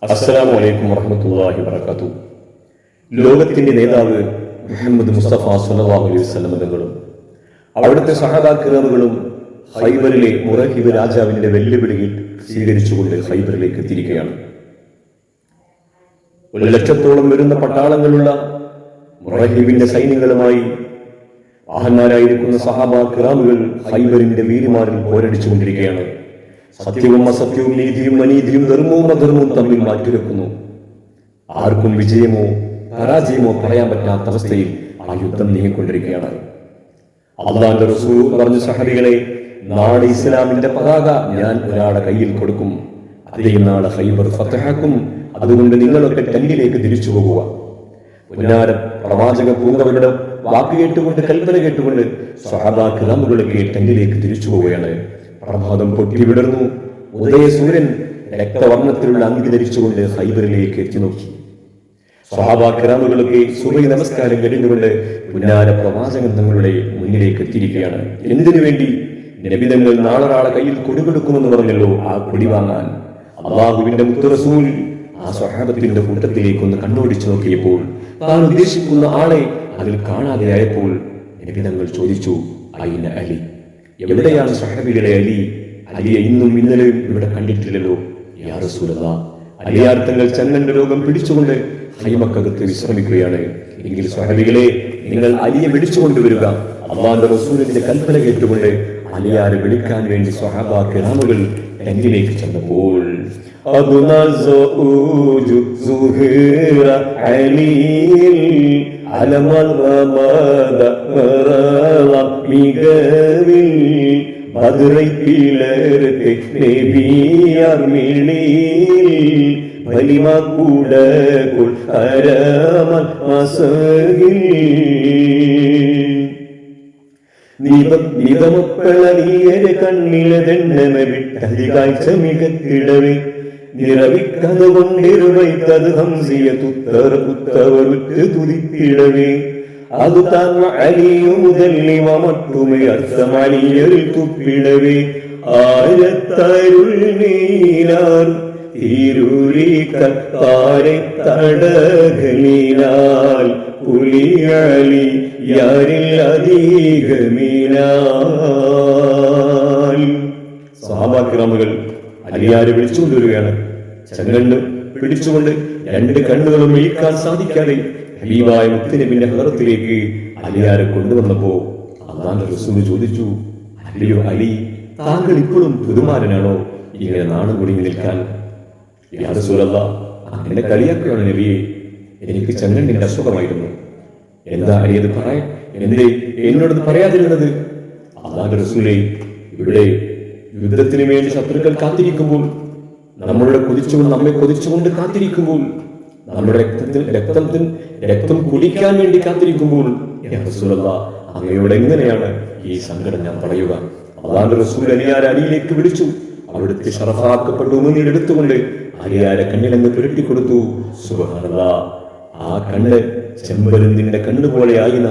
അസ്സലാമു അലൈക്കും വറഹ്മത്തുള്ളാഹി വബറകാതുഹു. ലോകത്തിന്റെ നേതാവ് മുഹമ്മദ് മുസ്തഫ സ്വല്ലല്ലാഹു അലൈഹി വസല്ലം തങ്ങളും അവിടുത്തെ സഹാബാക്കളും ഖൈബറിലെ മുറഹിബ് രാജാവിന്റെ വെല്ലുവിളി സ്വീകരിച്ചുകൊണ്ട് ഖൈബറിലേക്ക് എത്തിയിരിക്കുകയാണ്. 1,00,000-ഓളം വരുന്ന പട്ടാളങ്ങളുള്ള മുറഹിബിന്റെ സൈന്യങ്ങളുമായി വാഹന്മാരായിരിക്കുന്ന സഹാബാക്കൾ ഖൈബറിന്റെ വീരിമാരിൽ പോരടിച്ചുകൊണ്ടിരിക്കുകയാണ്. സത്യവും അസത്യവും, നീതിയും അനീതിയും, ധർമ്മവും അധർമ്മവും തമ്മിൽ മാറ്റിവെക്കുന്നു. ആർക്കും വിജയമോ പരാജയമോ പറയാൻ പറ്റാത്ത അവസ്ഥയിൽ ആ യുദ്ധം നീങ്ങിക്കൊണ്ടിരിക്കുകയാണ്. അല്ലാഹുവിന്റെ റസൂൽ പറഞ്ഞു, സഹബികളെ, നാളെ ഇസ്ലാമിന്റെ പതാക ഞാൻ ഒരാളുടെ കയ്യിൽ കൊടുക്കും, അതേ നാളെ ഖൈബർ ഫതഹാക്കും. അതുകൊണ്ട് നിങ്ങളൊക്കെ ടെന്റിലേക്ക് തിരിച്ചു പോകുക. പുന്നാര പ്രവാചക പൂങ്കവരുടെ വാക്ക് കേട്ടുകൊണ്ട്, കൽപ്പന കേട്ടുകൊണ്ട് സ്വഹാബാക്കളൊക്കെ ടെന്റിലേക്ക് തിരിച്ചു പോവുകയാണ്. പ്രഭാതം പൊട്ടി വിടർന്നു. ഉദയസൂര്യൻ രക്തവർണ്ണത്തിലുള്ള അങ്കി ധരിച്ചുകൊണ്ട് ഖൈബറിലേക്ക് എത്തി നോക്കി. സ്വഹാബാക്കളൊക്കെ സുബഹി നമസ്കാരം കഴിഞ്ഞുകൊണ്ട് പുന്നാര പ്രവാചകൻ തങ്ങളുടെ മുന്നിലേക്ക് എത്തിയിരിക്കുകയാണ്. എന്തിനു വേണ്ടി? നബിതങ്ങൾ നാളെ കയ്യിൽ കൊടി കൊടുക്കുമെന്ന് പറഞ്ഞല്ലോ, ആ കൊടി വാങ്ങാൻ. അല്ലാഹുവിന്റെ മുത്ത് റസൂൽ ആ സ്വഹാബത്തിന്റെ കൂട്ടത്തിലേക്ക് ഒന്ന് കണ്ണോടിച്ചു നോക്കിയപ്പോൾ താൻ ഉദ്ദേശിക്കുന്ന ആളെ അതിൽ കാണാതെയായപ്പോൾ നബിതങ്ങൾ ചോദിച്ചു, അയിന അലി, എവിടെയാണ് സ്വഹാബികളെ അലി? അലിയെ ഇന്നും ഇന്നലെയും ഇവിടെ കണ്ടിട്ടില്ലല്ലോ. യാ റസൂലല്ലാഹ്, അലിയാർ തങ്ങൾ ചങ്ങന്റെ രോഗം പിടിച്ചുകൊണ്ട് ഹൈമക്കകത്ത് വിശ്രമിക്കുകയാണ്. എങ്കിൽ സ്വഹാബികളെ, നിങ്ങൾ അലിയെ വിളിച്ചുകൊണ്ടുവരിക. അല്ലാഹുവിന്റെ റസൂലിന്റെ കൽപ്പന കേട്ടുകൊണ്ട് അലിയാരെ വിളിക്കാൻ വേണ്ടി സ്വഹാബാക്കൾ ടെന്റിലേക്ക് ചെന്നപ്പോൾ നിതമക്കളീയരെ കണ്ണിലെണ്ണമ വിട്ടതി കാഴ്ച മികത്തിടവേ നിറവിക്കത് കൊണ്ടിരുവൈത്തത് ഹംസിയ തുത്തവരുറ്റ് തുതിത്തിടവേ അതു താൻ അലിയുമുതല്ലിവ മട്ടുമേ അർത്ഥമലിയറിൽ തുപ്പിടവേ ആരത്തരുൾ നീനാർ തിരുരിക്കത്താരെ തടകലിനാൽ പുലിയാളി യാരിൽ അധികമീനാൽ. സഹാബാക്കൾ അലിയാരെ വിളിച്ചുകൊണ്ടുവരികയാണ്. ചങ്ങണ്ട് പിടിച്ചുകൊണ്ട് രണ്ട് കണ്ണുകളും വിളിക്കാൻ സാധിക്കാതെ ഹബീബായ മുത്തുനബിന്റെ ഹദറത്തിലേക്ക് അലിയാരെ കൊണ്ടുവന്നപ്പോ അല്ലാഹുവിന്റെ റസൂൽ ചോദിച്ചു, അല്ലയോ അലി, താങ്കൾ ഇപ്പോഴും പുതുമാരനാണോ ഇങ്ങനെ നാണം കുടുങ്ങി നിൽക്കാൻ? യാ റസൂലല്ലാഹ്, അങ്ങനെ കളിയാക്കുകയാണ് നബിയെ. എനിക്ക് ചങ്ങണ്ടിന്റെ അസുഖമായിരുന്നു. എന്താ അലിയത് പറയാൻ? എന്തേ എന്നോടത് പറയാതിരുന്നത്? അല്ലാഹുവിന്റെ റസൂലേ, ഇവിടെ യുദ്ധത്തിന് വേണ്ടി ശത്രുക്കൾ കാത്തിരിക്കുമ്പോൾ, നമ്മളുടെ നമ്മെ കൊതിച്ചുകൊണ്ട് കാത്തിരിക്കുമ്പോൾ, നമ്മുടെ രക്തം കുടിക്കാൻ വേണ്ടി കാത്തിരിക്കുമ്പോൾ, അങ്ങയോട് എങ്ങനെയാണ് ഈ സങ്കടം ഞാൻ പറയുക? അല്ലാഹുവിന്റെ റസൂൽ അലിയാരെ അലിയിലേക്ക് വിളിച്ചു. അവിടുത്തെ ശറഫാക്കപ്പെട്ട ഉമിനീർ എടുത്തുകൊണ്ട് അലിയാരെ കണ്ണിലങ്ങ് പുരട്ടിക്കൊടുത്തു. സുബ്ഹാനല്ലാഹ്, ആ കണ്ണ് ചെമ്പരുന്തിന്റെ കണ്ണുപോലെ ആയിന.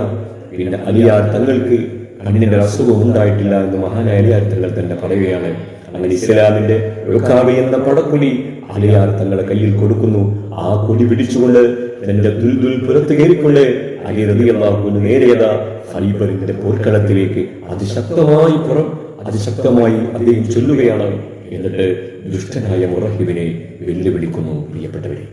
പിന്നെ അലിയാർ തങ്ങൾക്ക് കണ്ണിന്റെ അസുഖം ഉണ്ടായിട്ടില്ല എന്ന് മഹാനായ അലിയാർ തങ്ങൾ തന്നെ പറയുകയാണ്. അങ്ങനെ ഇസ്ലാമിന്റെ ഉൾക്കാവി എന്ന പടക്കൊടി അലിയാർ തങ്ങളെ കയ്യിൽ കൊടുക്കുന്നു. ആ കൊടി പിടിച്ചുകൊണ്ട് തന്റെ ദുൽദുൽ പുറത്ത് കയറിക്കൊണ്ട് അലി റളിയല്ലാഹു അൻഹു നേരെയതാ ഖൈബറിന്റെ പോർക്കളത്തിലേക്ക് അതിശക്തമായി അദ്ദേഹം ചൊല്ലുകയാണ്. എന്നിട്ട് ദുഷ്ടനായ മുറഹിബിനെ വെല്ലുവിളിക്കുന്നു. പ്രിയപ്പെട്ടവരെ,